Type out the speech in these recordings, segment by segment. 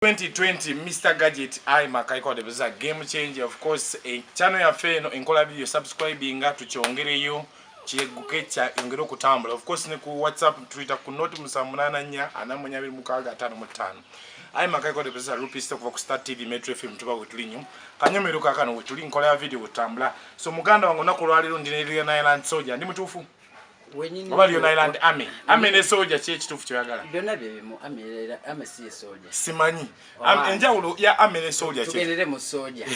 2020 Mr. Gadget Makai de Beza game change of course a channel ya feno enkola video subscribing tuchongereyo chieguke cha yongero kutambula of course ne ku WhatsApp Twitter ku note musamunana nya anamunya 255 Makai de Beza rupista ku Start TV Metro FM tuba wetulinyu kanyomero kakano wetuli nkola ya video kutambula so muganda wangu nakulwaliro ndinelira na Island Soldier ndi mutufu Wali on Island Army ne soldier chechi tufu choyagala. Byonna bye mu Army si soldier. Simanyi. Enjawulo ya Army ne soldier chechi. Tugendere mu soldier.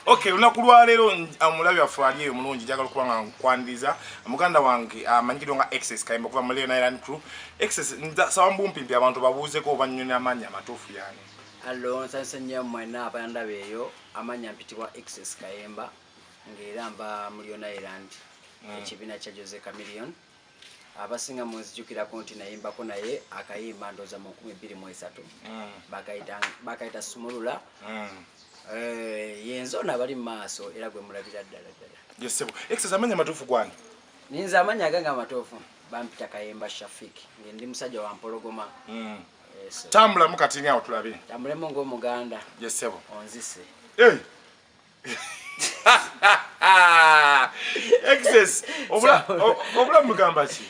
Okay, unakulwa lero amulabi afwali eyo mulungi jagala kubanga kwandiza muganda wange amanyiro nga access Kayemba kuva muri Island crew. Access sawambu mpimpi abantu babuze ko banyone amanya matofu yani. Allo sansanya mwana abanda beyo amanya mpitibwa access Kayemba ngiramba muri Island. Ekibina cha Chameleon abasinga mwezijukira konti nayimba ko naye akayimba ndoza mu 2023 bakaita sumulula yenzo nabali maso era gwe mulabira ddala yesebo excess amanya matofu kwani ninza amanya ganga matofu bampita Kayemba Shafiki ndi musajja wa Mpologoma tambula mukatinya otulabe tambule mongo muganda yesebo onzise Excess obula mugamba ki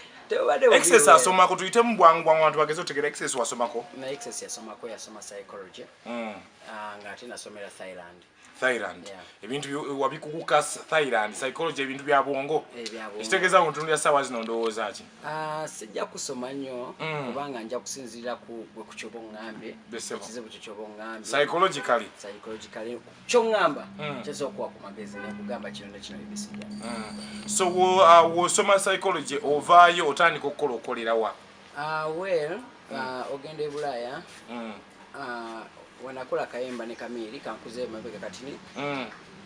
Excess asoma ko tuite mbwangwa abantu bagezo tegera Excess wasomako na Excess yasomako yasoma psychology nga ate nasomera Thailand ebintu wabikukuka Thailand psychology ebintu bya bwongo kitegeza ngo tundu ya sawa zino ndowooza ki sijja kusoma nnyo kubanga nja kusinzira ku kuchobo ngambe kizibu kichobo ngambe psychologically kyo ngamba kyezo kwa ku magazine kugamba kino ne kino ebisija so wo soma psychology ovaayo otandika okukola okolera wa well ogenda e Bulaya wanakola Kayemba ne Kamili kankuze mabega katini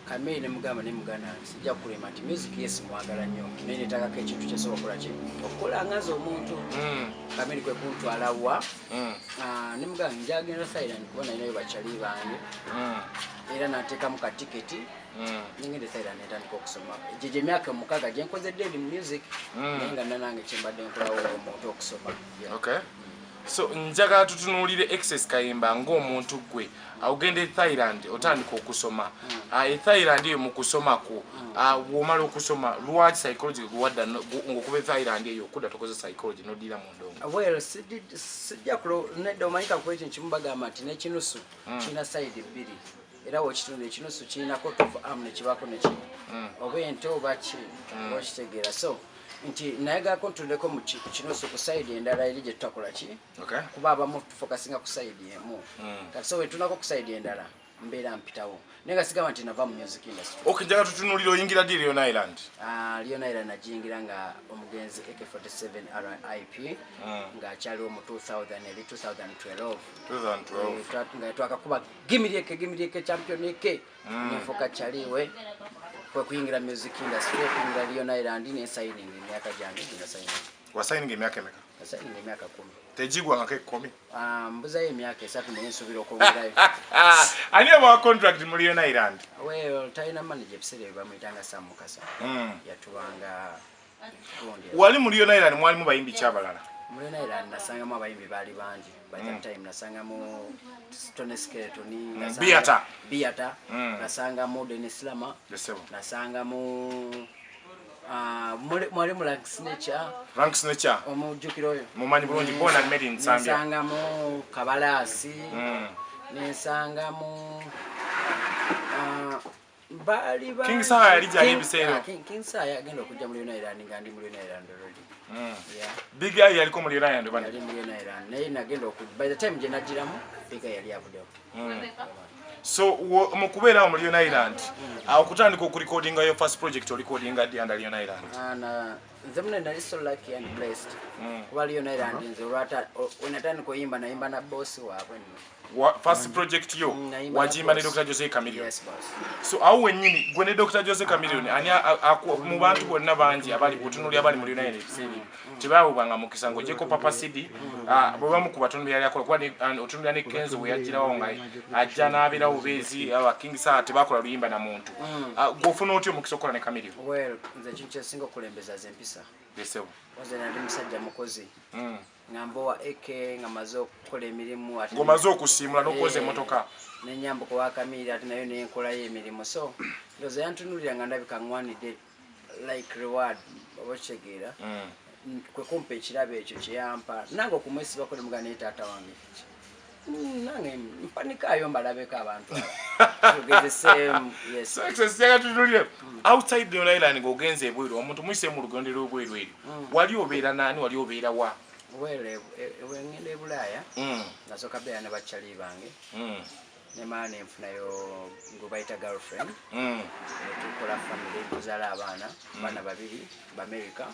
Kamili ne mugamba ne mugana sijja kulema ati music yes mwagala nnyo nene taka ke kintu kyesobola kola ki okukola ngazo omuntu Kamili kwe kuntwala wa ne mugamba njagenda Thailand kubona inayo bachali bange era nateka mu katiketi ngende Thailand netandika okusoma jeje myaka mukaga je nkoze daily music nenga nanange kimbadde nkola omuntu okusoma okay so njaga tutunulire Access Kayemba ng'omuntu gwe awugende Thailand otandika okusoma Thailand eyo mu kusoma ko womala okusoma lwaki psychology luwadda ng'okuba Thailand eyo okudda tokoze psychology nodira mu ndongo well sijja kulo nedda omanyika ku ekyo kimubagamba nti n'ekinusu kina side bbiri era wokitundu ekinusu kirina coat of arm nekibako nekino oba ente oba ki okitegeera so nti nayaga kontroleko mu kinusu ku side endala eri gye tutakola ki kuba abamu tufokasinga ku side emu kati so wetunako ku side endala mbeera mpitawo nenga sigamba nti nava mu music industry okay njaga tutunulira oyingira ddi Leon Island Leon Island najingira nga omugenzi AK47 RIP nga akyaliwo mu 2000 eri 2012 nga twakakuba gimirieke champion eke nefoka kyaliwe kwa kuingira music industry kuingira Leon Island ne signing emyaka jange na signing wa signing emyaka emeka signing emyaka 10 tejigwa ngake 10 mbuza emyaka 3 ne nsubira okwongerayo ani aba contract mu Leon Island well taina manager bisere bamwitanga Samukasa yatuwanga wali mu Leon Island mwali mu bayimbi kyabalala mu Leon Island nasanga mu bayimbi bali bangi by that time nasanga mu Stone Skeleton Biata nasanga mu Dennis Lama nasanga mu mwali mu Rank Snatcher omujukiro oyo mumanyi bulungi bona made in Zambia nasanga mu Kabalasi nesanga mu bali King Saya yali jali bisero King Saya agenda okujja mu Leon Island ngandi mu Leon Island already Big Guy yaliko mu Leon Island bana yali mu Leon Island naye nagenda okujja by the time je najiramu Big Guy yali avuddewo so mukubera mu Leon Island okutandika okurecordinga your first project recordinga di under Leon Island na nzemne nali so lucky and blessed kuba Leon Island nze olwata onatandika oyimba nayimba na boss waabwe first project yo wajimba ne Dr. Jose Chameleon yes boss so awo wenyini gwe ne Dr. Jose Chameleon ani mu bantu bonna bangi abali kutunuli abali mu Leon Island tebawubanga mu kisango gyeko Papa Sidi bwe bamu ku batundu yali akola kuba otundu ne Kenzo bwe yagirawo nga ajja n'abeerawo beezi King Saa tebakola luyimba na muntu gw'ofuna otya omukisa okola ne Chameleon? Well nze ekintu kyesinga okulembeza ze empisa Besebo waze nali musajja mukozi ngambowa eke nga maze okukola emirimu ate ngomaze okusiimula n'okuwoza emmotoka n'enyambuko wa Chameleon ate nayo n'enkolayo emirimu so ndoza yantunulira nga ndabika ŋŋwanidde like reward oba kitegeera kwe kumpa ekirabo ekyo kyeyampa nange okumwesibako ne mugana naye taata wange nange mpanikaayo mbalabeko abantu tutunulire outside the island ng'ogenze ebweru omuntu muyise mu lugondo lw'obweru eryo wali obeera nani wali obeera wa? wengenda e Bulaaya nasooka beera ne bakyali bange nemala nenfunayo gwe bayita girlfriend tukola family tuzaala abaana babiri Bamerica.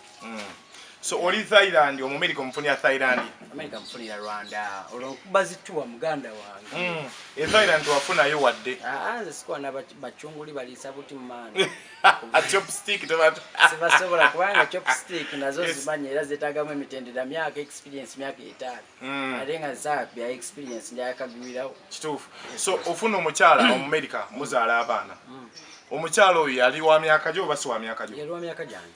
So oli Thailand Omumerica omufunira Thailand America mufunira Rwanda olwokubazituwa muganda wange Thailand tuwafunayo wadde nze sikwana bachunguli baliisa buti mumani chopstick tomato sibasobola kubanga chopstick nazo zimanye era zetagamu emitendera myaka experience myaka 5 ate nga zaabya experience ndyakagwirawo kituufu. So ofuna omukyala Omumerica muzaala abaana omukyala oyo yali wa myaka gyo oba si wa myaka gyo? yali wa myaka gyange.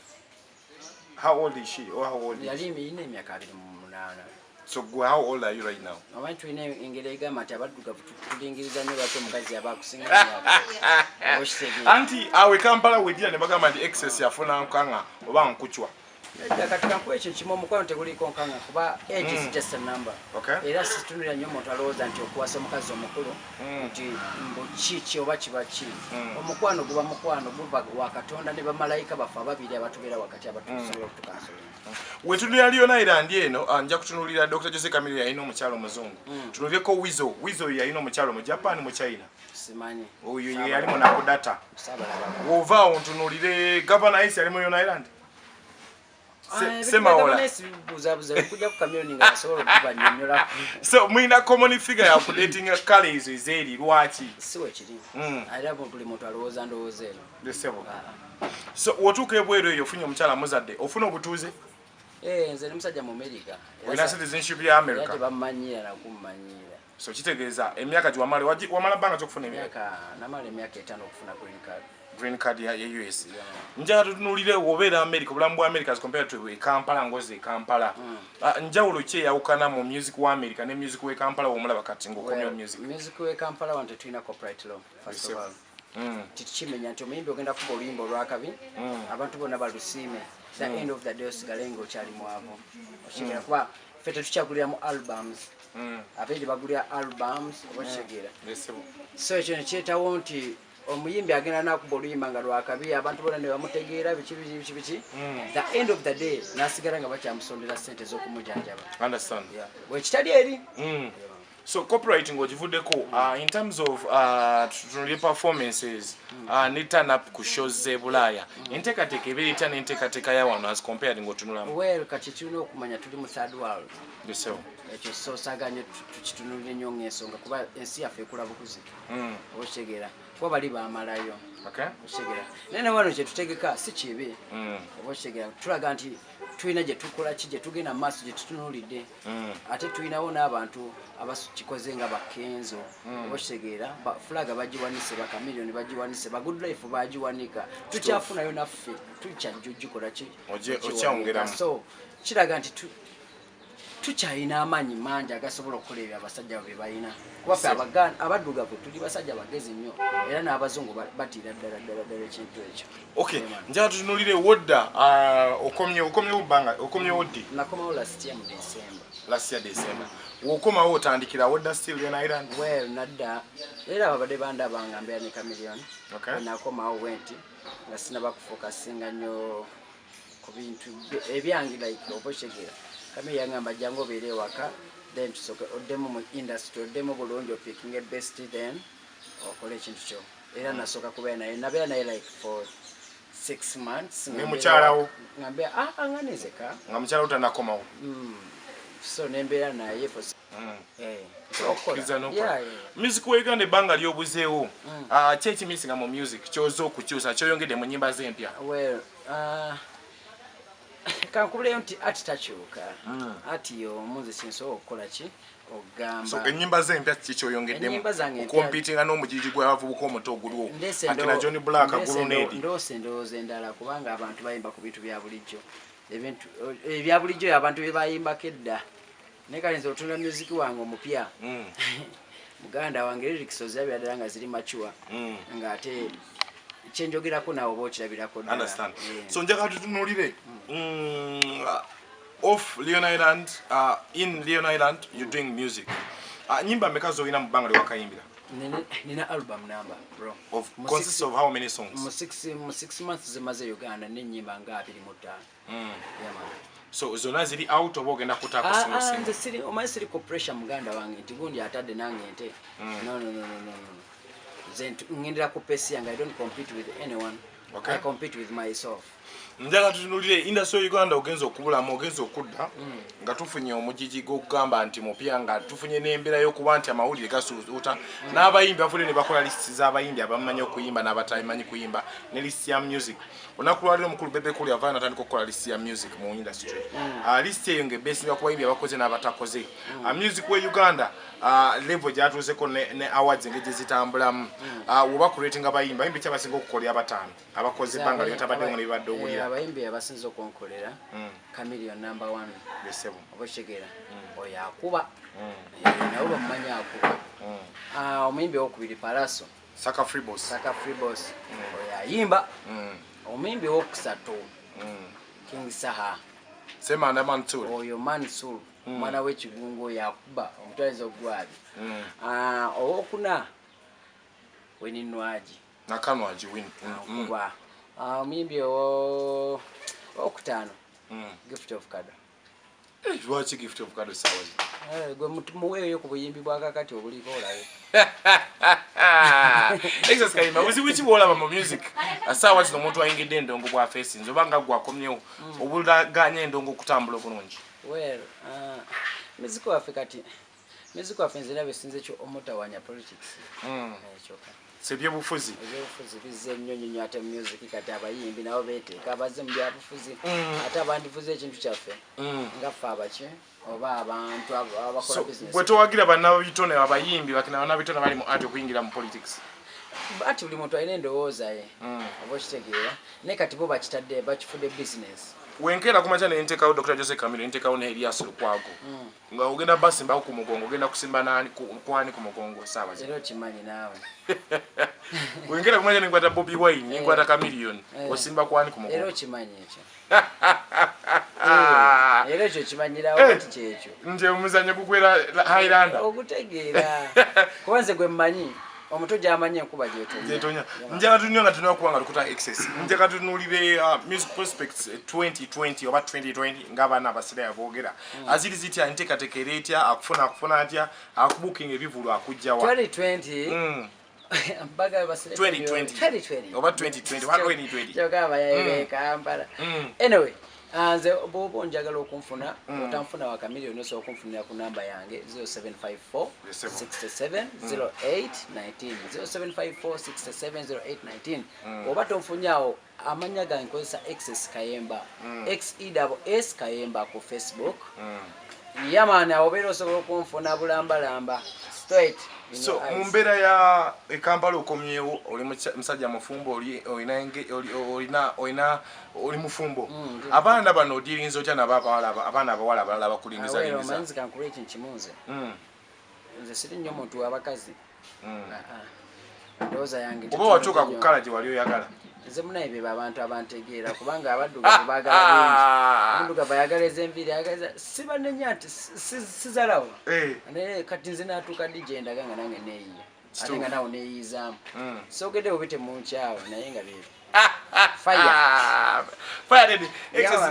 How old is she or how old is she? Yali emyaka 28. So how old are you right now? Abantu ine engeri egamba nti abaddugavu tulingiriza nnyo lwaki omukazi abakusinga emyaka. Anti awe Kampala wedira ne bagamba nti excess yafuna nkanga oba nkuchwa. Katika kwecho kimu omukwano teguliko nkanga kuba age is just a number. Era situnulira nnyo omuntu alowooza nti okuwasa omukazi omukulu nti mbukiiki oba kiba ki. Omukwano guba mukwano guba wa Katonda ne bamalayika bafe ababiri abatubeera wakati abatusobola okutukansola. Wetunulira Liona Irandi eno nja kutunulira Dr. Jose Chameleon yalina omukyalo Muzungu. Tunulireko Wizo yalina omukyalo mu Japan mu China. Simanyi. Oyo yali mu Nakodata. Wova ontunulire Governor Ice yali mu Liona Irandi. So mwina common figure ya kudating colors ezeri lwaki siwe kiri alabo buli muntu alowooza ndowooza eno desebo. So wotuka ebweru eyo ofunye omukyala muzadde ofuna obutuuze? Nze ne musajja mu America olina citizenship ya America tebamanyira nakumanyira. So kitegeeza emyaka giwamala wamala bbanga kyokufuna emyaka? Namala emyaka 5 okufuna green card ya US. Njagala tutunulire wobeera America obulamu bwa America as compared to Kampala ngoze Kampala. Njawulo ki eyawukana mu music wa America ne music we Kampala womulaba kati ng'okomya music? Music we Kampala wantu tulina copyright law first of all. Tikimenya nti omuyimbi ogenda kuba oluyimba olwakabi abantu bonna balusiime. The end of the day osigale ng'okyali mwavu. Osigala kuba ffe tetukyagulira mu albums. Abaidi bagulira albums oba so ekyo ne kyetawo nti omuyimbi agenda nakuba oluyimba nga lwakabi abantu bonna ne bamutegeera biki the end of the day nasigala nga bakyamusondera ssente z'okumujanjaba. Understand. Bwekitali eri. So copywriting ogivuddeko in terms of tutunulire performances ne turn up ku shows z'e Bulaaya enteekateeka ebeera n'enteekateeka ya wano as compared ng'otunulamu? Well kati tulina okumanya tuli mu third world. Ekyo soosaganye tukitunulire nnyo ng'ensonga kuba ensi yaffe ekula bukuzi okitegeera kuba bali baamalayo okitegeera naye nawano kyetutegeka si kibi okitegeera tulaga nti tulina gye tukola ki gye tugenda mu maaso gye tutunulidde ate tulinawo n'abantu abakikoze nga bakenzo okitegeera fulaga bagiwanise ba Chameleon bagiwanise ba good life bagiwanika tukyafunayo naffe tukyajjugikola ki okyawongeramu so kiraga nti tukyalina amaanyi mangi agasobola okukola ebyo abasajja be balina kuba abaddugavu tuli basajja bagezi nnyo era n'abazungu batiira ddala ekintu ekyo. Okay, njagala tutunulire wodda okomyewo bbanga okomyewo ddi? Nakomawo last year mu December. Last year December. Wokomawo otandikira wodda still Liona Island? Well nadda era babadde bandabanga mbeera ne Chameleon. Nakomawo wenti nga sinaba kufokasinga nnyo ku bintu ebyange like obokyegera kame yangamba jangu obeere ewaka then tusoke oddemu mu industry oddemu bulungi opicking best then okole ekintu kyo era nasooka kubeera naye nabeera naye like for 6 months ne mukyalawo ngambe anganezeka nga mukyalawo tanakomawo so nembeera naye for music we Uganda ebbanga lyobuzeewo ki ekimisinga mu music kyoza okukyusa kyoyongedde mu nnyimba z'empya? Well kankubule nti ati takyuka ati yo muze sinso okukola ki ogamba so enyimba zempya kicho yongeddemu competinga n'omujiji gw'abavubuka omuto ogulwo akina Johnny Black agulunedi ndowooza endala kubanga abantu bayimba ku bintu bya bulijjo ebintu ebya bulijjo abantu bye bayimbako edda ne kale nze otunda music wange omupya muganda wange lyrics ozirabira ddala nga ziri mature ng'ate kyenjogerako nawe oba okirabirako ddala. Understand. So njagala tutunuulire off Leon Island, in Leon Island you're doing music. Nyimba mmeka z'olina mu bbanga lye wakayimbira? Nina album number bro. Consists of how many songs? Mu 6 months zimaze Uganda n'ennyimba nga 25. Yeah man. So zonna ziri out oba ogenda kutaako single nze siri omanyi siri ku pressure muganda wange nti gundi atadde nange nte no ngendera ku pesi yange. I don't compete with anyone. Okay. I compete with myself. Njagala tutunulire industry Uganda ogenza okubulamu ogenza okudda nga tufunye omujiji gw'okugamba nti mupya nga tufunye n'embeera y'okuba nti amawulire gasuuta n'abayimbi bafudde ne bakola listi z'abayimbi abamanyi okuyimba n'abatamanyi kuyimba ne listi ya music. Olunaku lwaliro omukulu Bebe Kuli avaana natandika okukola listi ya music mu industry. Listi eyo ng'ebeesinga ku bayimbi abakoze n'abatakoze. Music we Uganda level gyatuuseko ne awards engeri gye zitambulamu. Woba kuleetinga abayimbi bayimbi ki abasinga okukolera abataano abakoze ebbanga lyo tabaddemu ne bibadde owulira. Abayimbi abasinza okunkolera Chameleon number 1 besebo oboshegera oyo akuba nabo bamumanyi akuba. Omuyimbi owokubiri Paraso Saka Free Boss oyo ayimba. Omuyimbi owokusatu King Saha Semana Mansour oyo Mansour mwana w'ekigungo yakuba omutwalizo gwali. Owokuna Weninwaji Nakanwaji win kuba omuyimbi owokutaano Gift of Kado. Lwaki Gift of Kado sawazi? Gwe muweeyo ku buyimbi bwa kakati obuliko olabe. Excess Kayemba wizi wichi bwolaba mu music asawa zino omuntu ayingidde endongo bwa face nzoba nga gwakomyewo obulaganya endongo okutambula obulungi. Well music waffe kati music waffe nzira besinze kyo omutawanya politics. Ekyoka sebyebufuzi bizze nnyo ate music kati abayimbi nabo beeteeka abazze mu byabufuzi ate abandifuza ekintu kyaffe nga ffe abaki oba abantu abakola business. Bwe towagira bannabitone abayimbi bakina bannabitone bali mu art okuyingira mu politics. Ati buli muntu alina endowooza ye oba okitegeera naye kati bo bakitadde bakifudde business. Wenkeera kumacha ne ntekawo Dr. Jose Chameleon ntekawo ne Elias Lukwago nga ogenda basimba ku mugongo ogenda kusimba nani kwani ku mugongo sawa zero kimanyi nawe. Wenkeera kumacha ne ngwata Bobby Wine ngwata Chameleon osimba kwani ku mugongo zero kimanyi ekyo. Era ekyo kimanyira wakati kyekyo nje omuzanyo gukwera Highlander okutegeera kuba nze gwe mmanyi omuto gy'amanyi enkuba gyetonya. Njagala tunywa nga tulina okuba nga lukuta access. Njagala tunuulire music prospects 2020 oba 2020 ng'abaana abasiraya boogera aziri zitya enteekateekera etya akufuna atya akubukinga ebivulu akujja wa 2020 Baga basile 2020 oba 2020 wa 2020 kyogaba yayibe Kampala. Anyway nze bobo njagala okunfuna otanfuna wa Chameleon oso okunfunira ku namba yange 0754 67 08 19 0754 67 08 19 oba tonfunyawo amanya gange nkozesa Access Kayemba XESS Kayemba ku Facebook. Yamana obeera osobola okunfuna bulambalamba straight. So mumbera ya Kampala okomyewo oli musajja mufumbo oli mufumbo abaana bano odirinzo otya nabawala abaana abawala abalala bakulingiza lingiza. Manzi kankule ekintu kimunze nze siri nnyo muntu abakazi ndowooza yange oba wakyuka ku kala gye wali oyagala. Nze munaye be abantu abantegeera kubanga abaddugavu baagala bingi abaddugavu bayagala ez'enviiri ayagala siba nenya nti sizalawo naye kati nze naatuuka DJ ndaga nga nange neeyiya ate nga nawo neeyizaamu soogedde bubite mu nkyawe naye nga beebi fire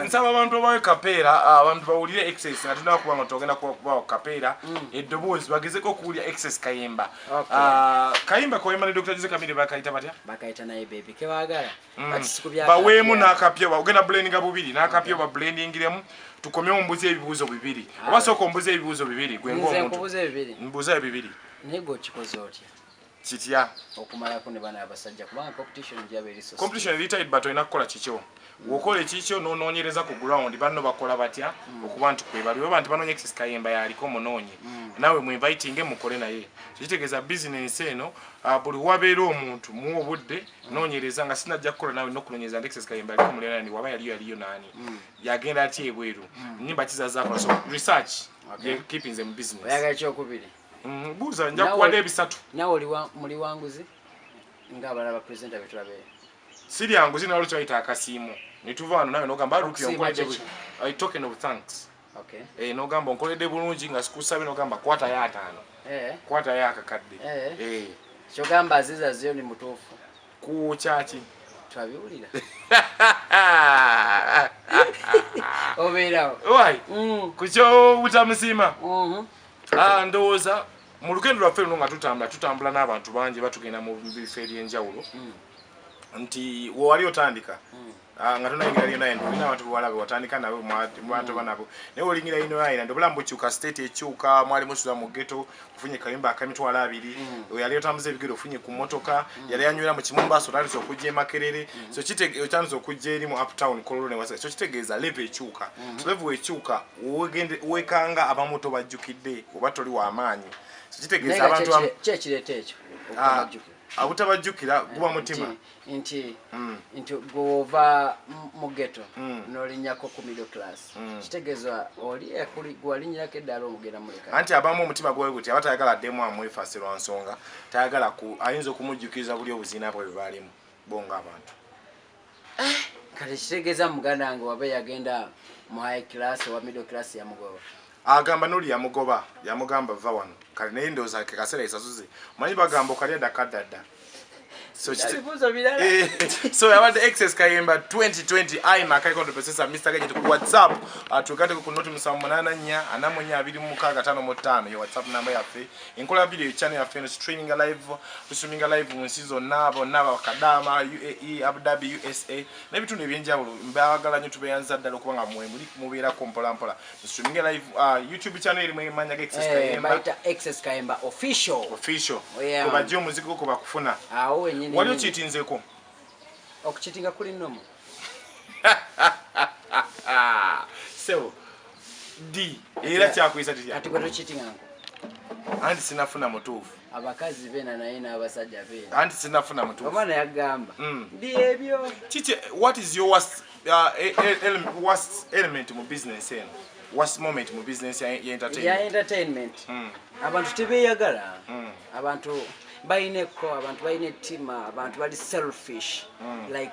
nsaba abantu abawe kapeera abantu bawulire Access nga tulina kuba nga togenda kubawo kapeera eddoboozi bagezeko okuwulira Access Kayemba. Kayemba Kayemba ne Dr. Jose Chameleon bakayita batya? Bakayita naye baby ke baagala baweemu n'akapyo ogenda blendinga bubiri n'akapyo ba blendingiremu tukomyewo mbuzi ebibuuzo bibiri oba sooka ombuzi ebibuuzo bibiri gwe ng'omuntu mbuuza ebibiri naye gw'okikoze otya kitya okumalako ne bana abasajja kubanga competition gyaba eri so competition retired but olina kukola kikyo wokola ekikyo nonoonyereza ku ground banno bakola batya okuba nti kwebaliwe bantu banoonya access Kayemba yaliko munoonye nawe mu inviting mukole naye kitegeeza business eno buli wabeera omuntu mu obudde noonyereza nga sinajja kukola nawe nokunoonyereza access Kayemba yaliko mulena ni waba yaliyo nani yagenda atya ebweru nyimba kizazaako so research keeping them business oyaga kyokubiri buuza nja kuwadde ebisatu nawe muli wanguzi ng'abalaba presenter betulabe siri yangu zina lolo kyayita akasiimo nituva wano nawe nogamba lupi onkoledde token of thanks nogamba onkoledde bulungi nga sikusabye nogamba kwata ya 5 kwata ya akakadde kyogamba aziza ziyo ni mutuufu ku kyaki twabiwulira obeerawo wai kukyo butamusiima ndowooza mu lugendo lwaffe luno nga tutambula n'abantu bangi batugenda mu bifo eby'enjawulo nti wali otandika nga tonayingira lyo naye ndolina abantu bwalabe watandika nabo mwantu banabo naye olingira ino naye ndo bulambu kyuka state ekyuka mwali musuza mu ghetto kufunye Kayemba akamitwala 2 yali otambuza ebigero ofunye ku motoka yali yanywera mu Kimumbaso talizo okujja Makerere so kitegeeza okujja eri mu uptown kololo ne wasa so kitegeeza level ekyuka so level ekyuka wekanga abamoto bajjukidde oba toli wa amaanyi so kitegeeza abantu kyekirete ekyo abutabajjukira guba mutima nti gova mu ghetto n'olinyako ku middle class kitegeeza oli gwalinyirako eddala omugenda muleka anti abamu omutima gwawe guti abatayagala addemu amwefase lwa nsonga tayagala ayinza okumujjukiza buli obuzina bwe balimu bonga abantu kati kitegeeza muganda wange waba yagenda mu high class owa middle class yamugoba agamba noli yamugamba va wano kale naye ndowooza ke kaseera esasuze manyi bagamba okalya dakadada so yabadde access Kayemba 2020 aima akaikondo pesa Mr. Gadget ku WhatsApp tukate ku note 784 425 yo WhatsApp number yaffe enkola video channel yaffe no streaming live mu season nabo kadama UAE Abu Dhabi USA na bitundu ebyenjawulo mbagala nyo tubeyanza ddala okubanga mubeera kompola mpola streaming live YouTube channel eri mwemanya access Kayemba baita access Kayemba official kuba jyo muziko kuba kufuna wali okitinzeko okukitinga kuli nnomo so D era kyakwisa tya ati gwe tokitinganko anti sinafuna mutuufu abakazi bena naye n'abasajja bena anti sinafuna mutuufu omwana yagamba ndi ebyo kiki what is your worst element mu business eno worst moment mu business ya entertainment abantu tebeyagala abantu bayineko abantu bayine tima abantu bali selfish like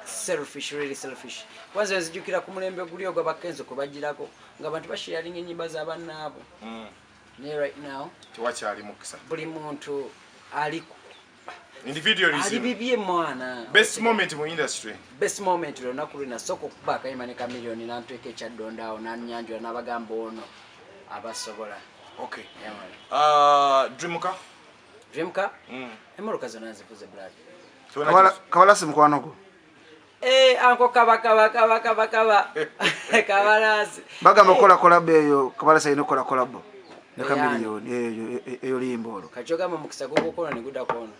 really selfish kwanza nzijukira ku mulembe guli ogwa bakenzo kubagirako nga abantu basharing enyimba z'abannaabo ne right now tiwakyali mukisa buli muntu ali individualism ali bibye mwana best moment mu industry best moment lo nakulina soko kubaka Kayemba Chameleon nantweke chaddondao nanyanjwa n'abagamba ono abasobola okay Dreamka emoroka zona nzivuze blood kabalasi mukwano go anko kaba kabalasi bagamba kola eyo kabalasi ino kola ne Chameleon eyo limbolo kachogama mukisa gokola ne guda kona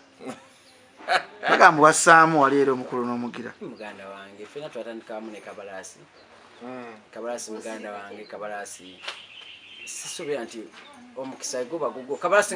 bagamba wasaamu wali ero omukulu n'omugira muganda wange fena twatandika mu ne kabalasi muganda wange kabalasi sisubira nti omukisa goba gugo kabalasi